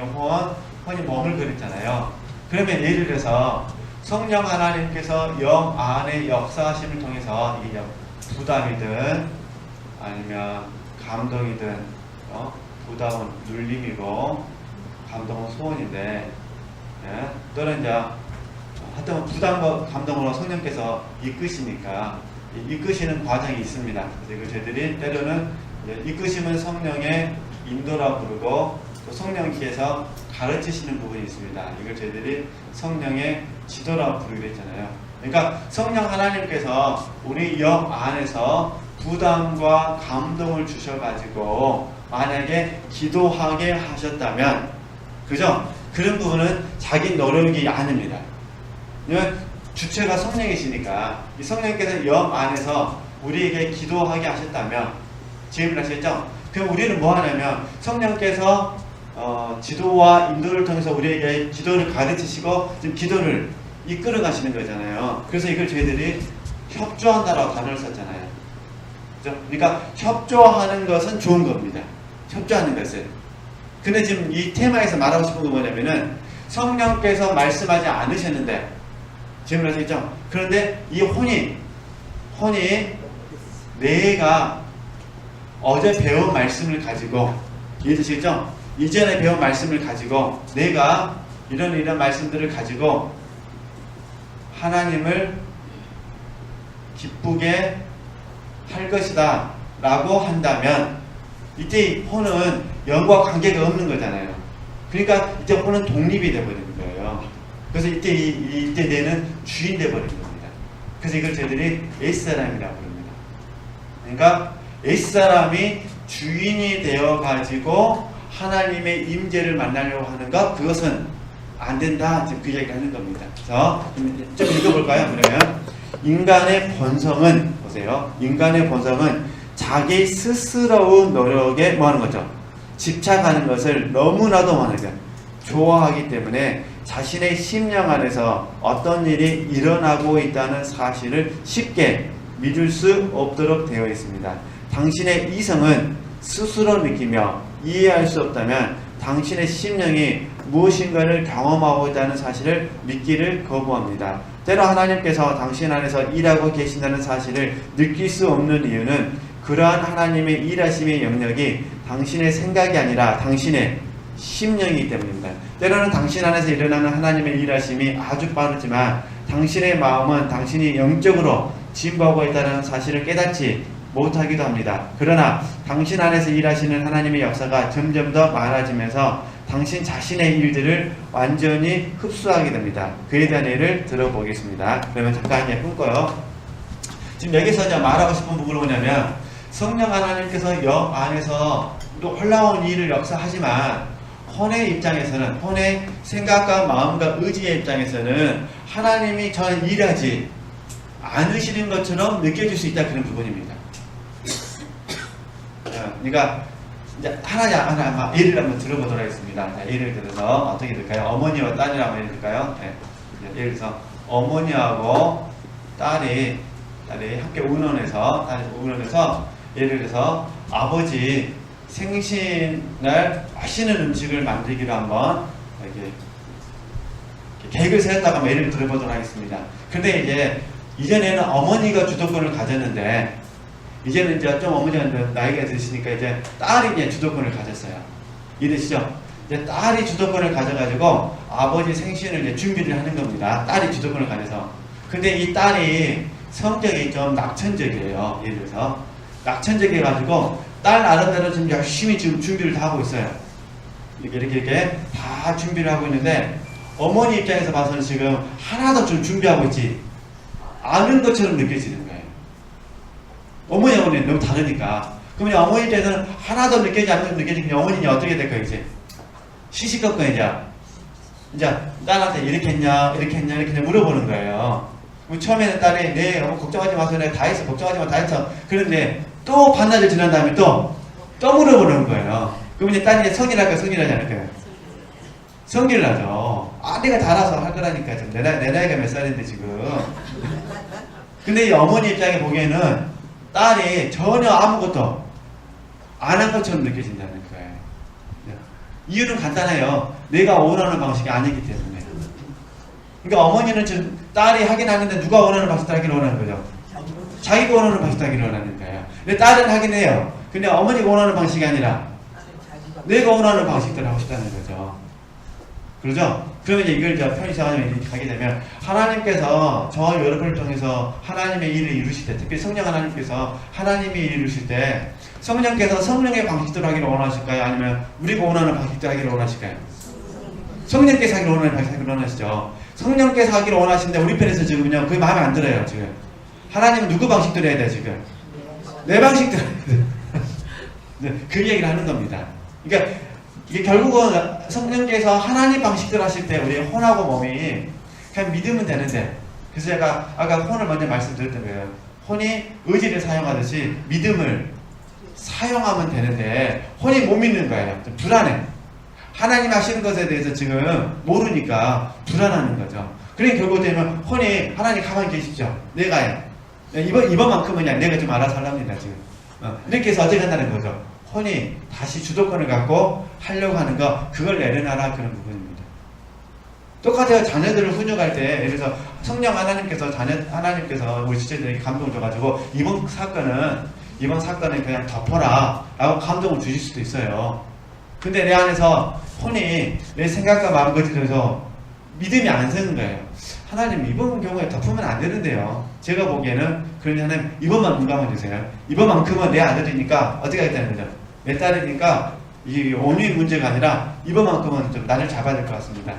S1: 혼이 몸을 그렸잖아요. 그러면 예를 들어서 성령 하나님께서 영 안에 역사하심을 통해서 이게 부담이든 아니면 감동이든 부담은 눌림이고 감동은 소원인데 또는 이제 하여튼 부담과 감동으로 성령께서 이끄시니까 이끄시는 과정이 있습니다. 그래서 이걸 저희들이 때로는 이끄심은 성령의 인도라 부르고 또 성령께서 가르치시는 부분이 있습니다. 이걸 저희들이 성령의 지도라 부르기로 했잖아요. 그러니까 성령 하나님께서 우리 영 안에서 부담과 감동을 주셔가지고 만약에 기도하게 하셨다면, 그죠? 그런 부분은 자기 노력이 아닙니다. 왜냐면 주체가 성령이시니까 이 성령께서 영 안에서 우리에게 기도하게 하셨다면, 지금 하셨죠? 그럼 우리는 뭐 하냐면 성령께서 지도와 인도를 통해서 우리에게 기도를 가르치시고 지금 기도를 이끌어 가시는 거잖아요. 그래서 이걸 저희들이 협조한다라고 단어를 썼잖아요. 그죠? 그러니까 협조하는 것은 좋은 겁니다. 협조하는 것은. 근데 지금 이 테마에서 말하고 싶은 건 뭐냐면은 성령께서 말씀하지 않으셨는데, 지금 아시겠죠? 그런데 이 혼이 내가 어제 배운 말씀을 가지고, 이해되시겠죠? 이전에 배운 말씀을 가지고 내가 이런 말씀들을 가지고 하나님을 기쁘게 할 것이다 라고 한다면, 이때 이 혼은 영과 관계가 없는 거잖아요. 그러니까 이때 혼은 독립이 되어버리는 거예요. 그래서 이때 내는 주인 되어버리는 겁니다. 그래서 이걸 저희들이 S사람이라고 부릅니다. 그러니까 S사람이 주인이 되어가지고 하나님의 임재를 만나려고 하는 것, 그것은 안 된다. 그 얘기를 하는 겁니다. 그래서 좀 읽어볼까요? 그러면 인간의 본성은, 보세요. 인간의 본성은 자기 스스로의 노력에 뭐 하는 거죠? 집착하는 것을 너무나도 많이 좋아하기 때문에 자신의 심령 안에서 어떤 일이 일어나고 있다는 사실을 쉽게 믿을 수 없도록 되어 있습니다. 당신의 이성은 스스로 느끼며 이해할 수 없다면 당신의 심령이 무엇인가를 경험하고 있다는 사실을 믿기를 거부합니다. 때로 하나님께서 당신 안에서 일하고 계신다는 사실을 느낄 수 없는 이유는 그러한 하나님의 일하심의 영역이 당신의 생각이 아니라 당신의 심령이기 때문입니다. 때로는 당신 안에서 일어나는 하나님의 일하심이 아주 빠르지만 당신의 마음은 당신이 영적으로 진보하고 있다는 사실을 깨닫지 못하기도 합니다. 그러나 당신 안에서 일하시는 하나님의 역사가 점점 더 많아지면서 당신 자신의 일들을 완전히 흡수하게 됩니다. 그에 대한 예를 들어보겠습니다. 그러면 잠깐 끊고요. 지금 여기서 이제 말하고 싶은 부분은 뭐냐면, 성령 하나님께서 영 안에서 또 놀라운 일을 역사하지만 혼의 입장에서는, 혼의 생각과 마음과 의지의 입장에서는 하나님이 저는 일하지 않으시는 것처럼 느껴질 수 있다, 그런 부분입니다. 그러니까 이제 하나 예를 한번 들어보도록 하겠습니다. 예를 들어서 어떻게 될까요? 어머니와 딸이라고 예를 들까요? 네. 예를 들어서 어머니하고 딸이 함께 의논해서 예를 들어서 아버지 생신날 맛있는 음식을 만들기로 한번 이렇게 계획을 세웠다가 예를 들어보도록 하겠습니다. 근데 이제 이전에는 어머니가 주도권을 가졌는데 이제는 이제 좀 어머니가 나이가 드시니까 이제 딸이 이제 주도권을 가졌어요. 이해되시죠? 이제 딸이 주도권을 가져가지고 아버지 생신을 이제 준비를 하는 겁니다. 딸이 주도권을 가져서. 근데 이 딸이 성격이 좀 낙천적이에요. 예를 들어서 낙천적이어가지고 딸 나름대로 지금 열심히 지금 준비를 다 하고 있어요. 이렇게 다 준비를 하고 있는데 어머니 입장에서 봐서는 지금 하나도 좀 준비하고 있지 않은 것처럼 느껴지는 거예요. 어머니하고는 너무 다르니까. 그러면 어머니 입장에서는 하나도 느껴지지 않는 것처럼 느껴지면 어머니는 어떻게 될까요? 이제 시시겁고 이제 딸한테 이렇게 했냐 물어보는 거예요. 처음에는 딸이 네 걱정하지 마세요. 내가 다 했어. 걱정하지 마. 다 했어. 그런데 또 반나절 지난 다음에 또 물어보는 거예요. 그럼 이제 딸이 성질 할까요? 성질하지 않을까요? 성질 나죠. 내가 다 알아서 할 거라니까. 내 나이가 몇 살인데 지금. 근데 이 어머니 입장에 보기에는 딸이 전혀 아무것도 안 한 것처럼 느껴진다는 거예요. 이유는 간단해요. 내가 원하는 방식이 아니기 때문에. 그러니까 어머니는 지금 딸이 하긴 하는데 누가 원하는 방식대로 하기를 원하는 거죠? 자기가 원하는 방식대로 하기를 원하는 거예요. 근데 딸은 하긴 해요. 근데 어머니가 원하는 방식이 아니라 내가 원하는 방식대로 하고 싶다는 거죠. 그러죠? 그러면 이제 이걸 편의상하게 가게 되면 하나님께서 저와 여러분을 통해서 하나님의 일을 이루실 때, 특히 성령 하나님께서 하나님의 일을 이루실 때 성령께서 성령의 방식대로 하기를 원하실까요? 아니면 우리가 원하는 방식대로 하기를 원하실까요? 성령께서 하기를 원하는 방식대로 원하시죠. 성령께서 하기를 원하시는데 우리 편에서 지금요 그게 마음에 안 들어요. 지금 하나님은 누구 방식대로 해야 돼? 지금 내 방식대로 해야 돼. 그 얘기를 하는 겁니다. 그러니까 이게 결국은 성령께서 하나님 방식대로 하실 때 우리의 혼하고 몸이 그냥 믿으면 되는데, 그래서 제가 아까 혼을 먼저 말씀드렸던 거예요. 혼이 의지를 사용하듯이 믿음을 사용하면 되는데 혼이 못 믿는 거예요. 좀 불안해. 하나님 하시는 것에 대해서 지금 모르니까 불안하는 거죠. 그러니까 결국 되면 혼이 하나님 가만히 계십시오. 내가요. 이번만큼은 내가 좀 알아서 하랍니다. 지금. 이렇게 해서 어떻게 한다는 거죠? 혼이 다시 주도권을 갖고 하려고 하는 거, 그걸 내려놔라, 그런 부분입니다. 똑같아요. 자녀들을 훈육할 때, 예를 들어서 성령 하나님께서 우리 지체들에게 감동을 줘가지고 이번 사건은 그냥 덮어라 라고 감동을 주실 수도 있어요. 근데 내 안에서 혼이 내 생각과 마음가짐에서 믿음이 안 서는 거예요. 하나님 이번 경우에 덮으면 안 되는데요. 제가 보기에는 그러니 하나님 이번만 눈 감아주세요. 이번만큼은 내 아들이니까 어떻게 하겠다는 거죠. 내 딸이니까 이 원유의 문제가 아니라 이번만큼은 좀 나를 잡아야 될 것 같습니다.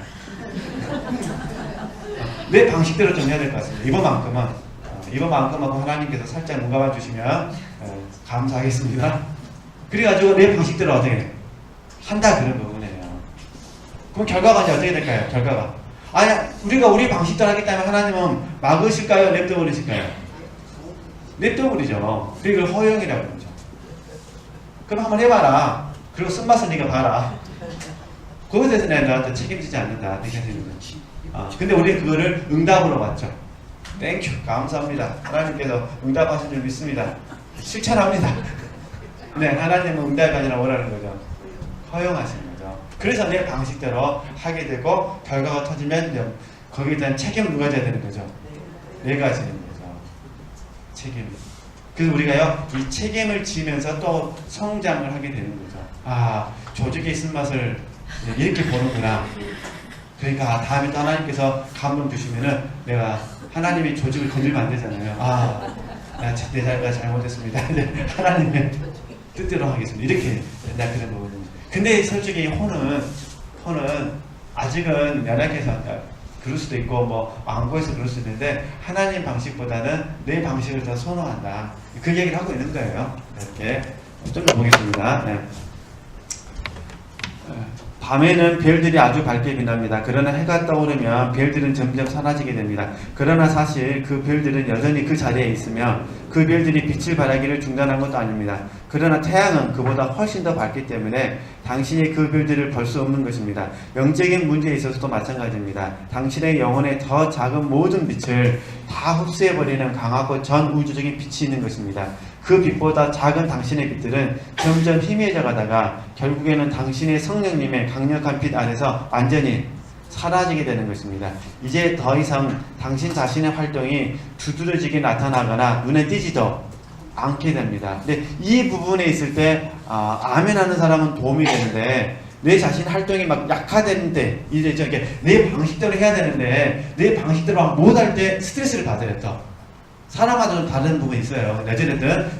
S1: 내 방식대로 좀 해야 될 것 같습니다. 이번만큼은 하나님께서 살짝 눈 감아주시면 감사하겠습니다. 그래가지고 내 방식대로 어떻게 한다, 그런 부분이에요. 그럼 결과가 이제 어떻게 될까요? 결과가 아니, 우리가 우리 방식대로 하기 때문에 하나님은 막으실까요? 냅둬버리실까요? 냅둬버리죠. 그걸 허용이라고 그러죠. 그럼 한번 해봐라. 그리고 쓴맛을 네가 봐라. 그것에 대해서 내가 너한테 책임지지 않는다. 이렇게 하시는 거지. 근데 우리 그거를 응답으로 받죠. 땡큐, 감사합니다. 하나님께서 응답하신 줄 믿습니다. 실천합니다. 네, 하나님은 응답이 아니라 뭐라는 거죠? 허용하시는 거죠. 그래서 내 방식대로 하게 되고 결과가 터지면 거기에 대한 책임을 누가 져야 되는 거죠? 내가 지는 거죠. 책임. 그래서 우리가요, 이 책임을 지면서 또 성장을 하게 되는 거죠. 조직에 있는 맛을 이렇게 보는구나. 그러니까 다음에 또 하나님께서 감동 주시면은 내가 하나님이 조직을 건들면 안 되잖아요. 내 자리가 잘못했습니다. 하나님의 뜻대로 하겠습니다. 이렇게 나 그런 부분입니다. 근데 솔직히 혼은 아직은 연약해서 그럴 수도 있고 뭐 왕고에서 그럴 수도 있는데 하나님 방식보다는 내 방식을 더 선호한다. 그 얘기를 하고 있는 거예요. 이렇게 좀 더 보겠습니다. 네. 밤에는 별들이 아주 밝게 빛납니다. 그러나 해가 떠오르면 별들은 점점 사라지게 됩니다. 그러나 사실 그 별들은 여전히 그 자리에 있으며 그 별들이 빛을 발하기를 중단한 것도 아닙니다. 그러나 태양은 그보다 훨씬 더 밝기 때문에 당신이 그 별들을 볼 수 없는 것입니다. 영적인 문제에 있어서도 마찬가지입니다. 당신의 영혼의 더 작은 모든 빛을 다 흡수해버리는 강하고 전 우주적인 빛이 있는 것입니다. 그 빛보다 작은 당신의 빛들은 점점 희미해져 가다가 결국에는 당신의 성령님의 강력한 빛 안에서 완전히 사라지게 되는 것입니다. 이제 더 이상 당신 자신의 활동이 두드러지게 나타나거나 눈에 띄지도 않게 됩니다. 근데 이 부분에 있을 때 아멘 하는 사람은 도움이 되는데 내 자신 활동이 막 약화되는데 이제 이렇게 내 방식대로 해야 되는데 내 방식대로 못할 때 스트레스를 받아요. 또 사람마다 좀 다른 부분이 있어요. 어쨌든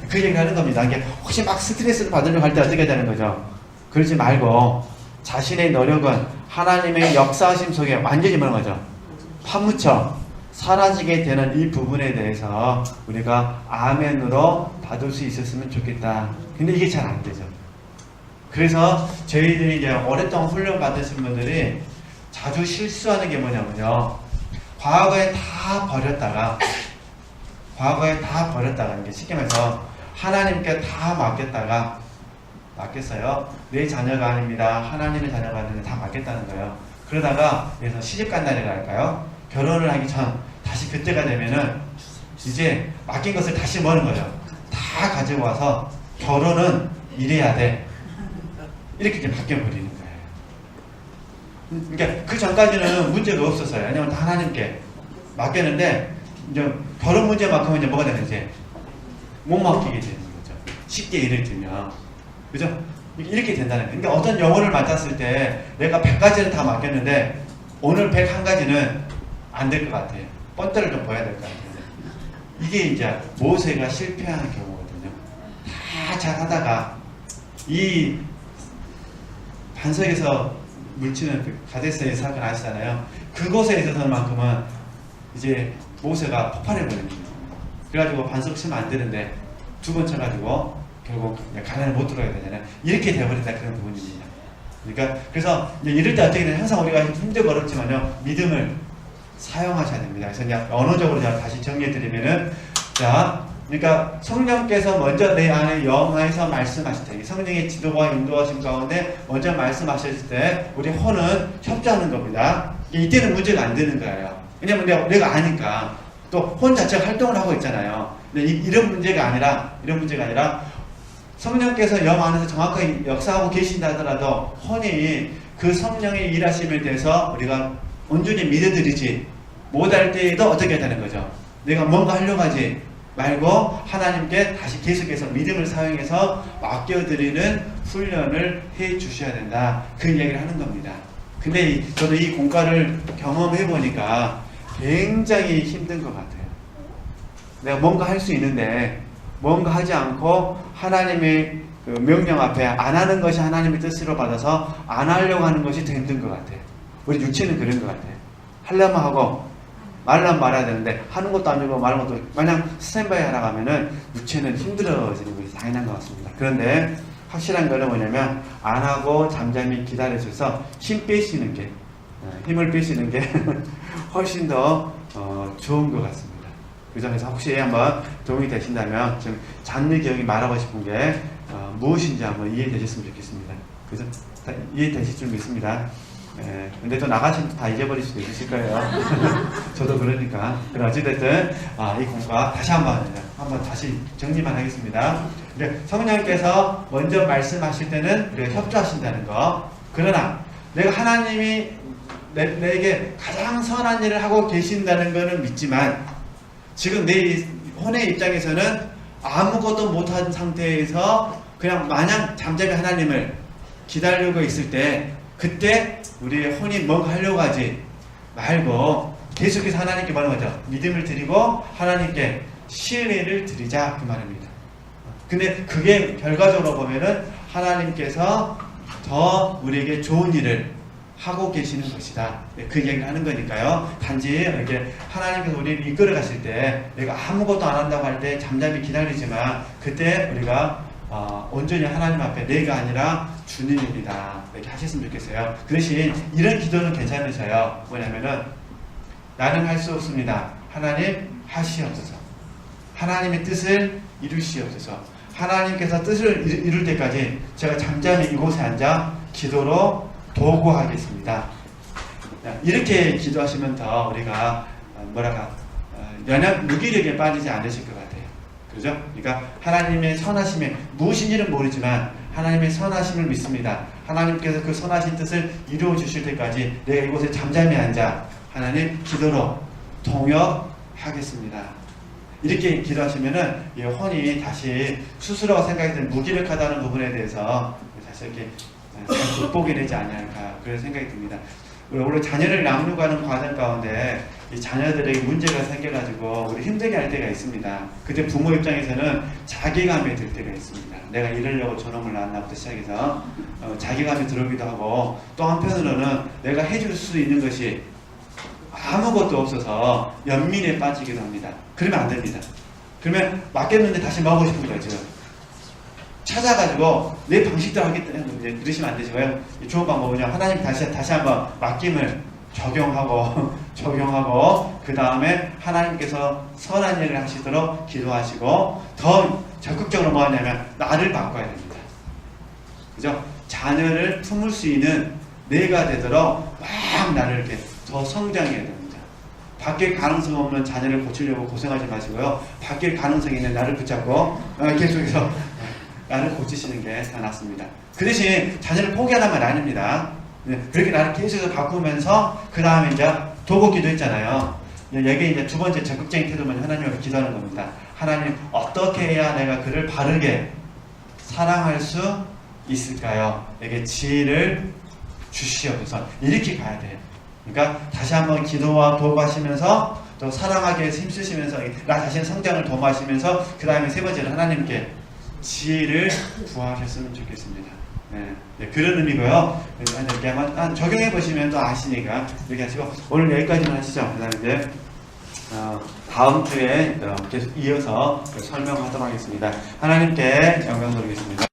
S1: 그 얘기를 하는 겁니다. 이게 혹시 막 스트레스를 받으려고 할 때 어떻게 되는 거죠? 그러지 말고 자신의 노력은 하나님의 역사하심 속에 완전히 뭐는 거죠? 파묻혀 사라지게 되는 이 부분에 대해서 우리가 아멘으로 받을 수 있었으면 좋겠다. 근데 이게 잘 안 되죠. 그래서 저희들이 이제 오랫동안 훈련 받으신 분들이 자주 실수하는 게 뭐냐면요. 과거에 다 버렸다가 이게 쉽게 말해서 하나님께 다 맡겼어요. 내 자녀가 아닙니다. 하나님의 자녀가 아닌데 다 맡겼다는 거예요. 그러다가 그래서 시집 간다는 할까요? 결혼을 하기 전 다시 그때가 되면은 이제 맡긴 것을 다시 뭐는 거예요? 다 가지고 와서 결혼은 이래야 돼. 이렇게 이제 바뀌어버리는 거예요. 그러니까 그 전까지는 문제가 없었어요. 왜냐면 다 하나님께 맡겼는데 이제 결혼 문제만큼은 이제 뭐가 되는지 못 맡기게 되는 거죠. 쉽게 예를 들면, 그죠? 이렇게 된다는 거예요. 그러니까 어떤 영혼을 맡았을 때 내가 100가지를 다 맡겼는데 오늘 101가지는 안 될 것 같아요. 뻔때를 좀 보여야 될 것 같아요. 이게 이제 모세가 실패하는 경우거든요. 다 잘하다가 이 반석에서 물치는 그 가데스의 사건 아시잖아요. 그곳에 있어서만큼은 이제 모세가 폭발해버립니다. 그래가지고 반석 치면 안 되는데 두 번 쳐가지고 결국 가난에 못 들어가야 되잖아요. 이렇게 돼버린다 그런 부분입니다. 그러니까 그래서 이제 이럴 때 어떻게 되냐, 항상 우리가 힘들고 어렵지만요, 믿음을 사용하셔야 됩니다. 그래서 이제 언어적으로 제가 다시 정리해드리면은, 자, 그러니까 성령께서 먼저 내 안에 영하여서 말씀하실 때, 성령의 지도와 인도하심 가운데 먼저 말씀하실 때 우리 혼은 협조하는 겁니다. 이때는 문제가 안 되는 거예요. 왜냐면 내가 아니까. 또 혼 자체가 활동을 하고 있잖아요. 근데 이런 문제가 아니라 성령께서 영 안에서 정확하게 역사하고 계신다 하더라도 혼이 그 성령의 일하심에 대해서 우리가 온전히 믿어드리지 못할 때에도 어떻게 하자는 거죠. 내가 뭔가 하려고 하지 말고 하나님께 다시 계속해서 믿음을 사용해서 맡겨드리는 훈련을 해 주셔야 된다. 그 이야기를 하는 겁니다. 근데 저도 이 공과를 경험해 보니까 굉장히 힘든 것 같아요. 내가 뭔가 할 수 있는데 뭔가 하지 않고 하나님의 그 명령 앞에 안 하는 것이 하나님의 뜻으로 받아서 안 하려고 하는 것이 더 힘든 것 같아요. 우리 육체는 그런 것 같아요. 하려면 하고 말라면 말아야 되는데 하는 것도 아니고 말하는 것도, 마냥 스탠바이 하라고 하면은 육체는 힘들어지는 것이 당연한 것 같습니다. 그런데 확실한 거는 뭐냐면 안 하고 잠잠히 기다려줘서 힘을 빼시는 게 훨씬 더 좋은 것 같습니다. 그래서 혹시 한번 도움이 되신다면 지금 장르기형이 말하고 싶은 게 무엇인지 한번 이해되셨으면 좋겠습니다. 그래서 이해되실 줄 믿습니다. 근데 또 나가시면 다 잊어버릴 수도 있으실 거예요. 저도 그러니까. 그럼 어찌됐든 이 공과 다시 한번 다시 정리만 하겠습니다. 성령께서 먼저 말씀하실 때는 우리가 협조하신다는 거. 그러나 내가 하나님이 내게 가장 선한 일을 하고 계신다는 것은 믿지만 지금 내 혼의 입장에서는 아무것도 못한 상태에서 그냥 마냥 잠잠히 하나님을 기다리고 있을 때, 그때 우리의 혼이 뭔가 하려고 하지 말고 계속해서 하나님께 뭐라는 거죠? 믿음을 드리고 하나님께 신뢰를 드리자, 그 말입니다. 근데 그게 결과적으로 보면은 하나님께서 더 우리에게 좋은 일을 하고 계시는 것이다. 그 이야기를 하는 거니까요. 단지 이렇게 하나님께서 우리를 이끌어 가실 때 내가 아무것도 안 한다고 할 때 잠잠히 기다리지만 그때 우리가 온전히 하나님 앞에 내가 아니라 주님입니다. 이렇게 하셨으면 좋겠어요. 그 대신 이런 기도는 괜찮으셔요. 뭐냐면은 나는 할 수 없습니다. 하나님 하시옵소서. 하나님의 뜻을 이루시옵소서. 하나님께서 뜻을 이룰 때까지 제가 잠잠히 이곳에 앉아 기도로 도구하겠습니다. 이렇게 기도하시면 더 우리가 무기력에 빠지지 않으실 것 같아요. 그죠? 그러니까 하나님의 선하심에 무엇인지는 모르지만 하나님의 선하심을 믿습니다. 하나님께서 그 선하신 뜻을 이루어 주실 때까지 내가 이곳에 잠잠히 앉아 하나님 기도로 동역하겠습니다. 이렇게 기도하시면은 이 혼이 다시 스스로 생각했던 무기력하다는 부분에 대해서 다시 이렇게 극복이 되지 않을까, 그런 생각이 듭니다. 우리 자녀를 양육하는 과정 가운데 이 자녀들에게 문제가 생겨가지고 우리 힘들게 할 때가 있습니다. 그때 부모 입장에서는 자괴감이 들 때가 있습니다. 내가 이러려고 저놈을 낳았나부터 시작해서 자괴감이 들어오기도 하고, 또 한편으로는 내가 해줄 수 있는 것이 아무것도 없어서 연민에 빠지기도 합니다. 그러면 안 됩니다. 그러면 맡겼는데 다시 먹고 싶은 거죠. 찾아가지고 내 방식대로 하기 때문에 그러시면 안 되시고요. 좋은 방법은요, 하나님 다시 한번 맡김을 적용하고 그 다음에 하나님께서 선한 일을 하시도록 기도하시고, 더 적극적으로 뭐 하냐면 나를 바꿔야 됩니다. 그죠? 자녀를 품을 수 있는 내가 되도록 막 나를 이렇게 더 성장해야 됩니다. 바뀔 가능성 없는 자녀를 고치려고 고생하지 마시고요. 바뀔 가능성 있는 나를 붙잡고 계속해서 나를 고치시는 게 더 낫습니다. 그 대신 자녀를 포기하는 말 아닙니다. 그렇게 나를 계속해서 바꾸면서 그 다음에 이제 도구 기도했잖아요. 여기 이제 두 번째 적극적인 태도는 하나님을 기도하는 겁니다. 하나님, 어떻게 해야 내가 그를 바르게 사랑할 수 있을까요? 내게 지혜를 주시옵소서. 이렇게 가야 돼요. 그러니까 다시 한번 기도와 도구하시면서 또 사랑하기 위해서 힘쓰시면서 나 자신의 성장을 도모하시면서 그 다음에 세 번째로 하나님께 지혜를 구하셨으면 좋겠습니다. 네, 그런 의미고요. 이렇게 한번 적용해 보시면 또 아시니까 이렇게 하시고 오늘 여기까지만 하시죠. 그 다음에 이제 다음 주에 계속 이어서 설명하도록 하겠습니다. 하나님께 영광 돌리겠습니다.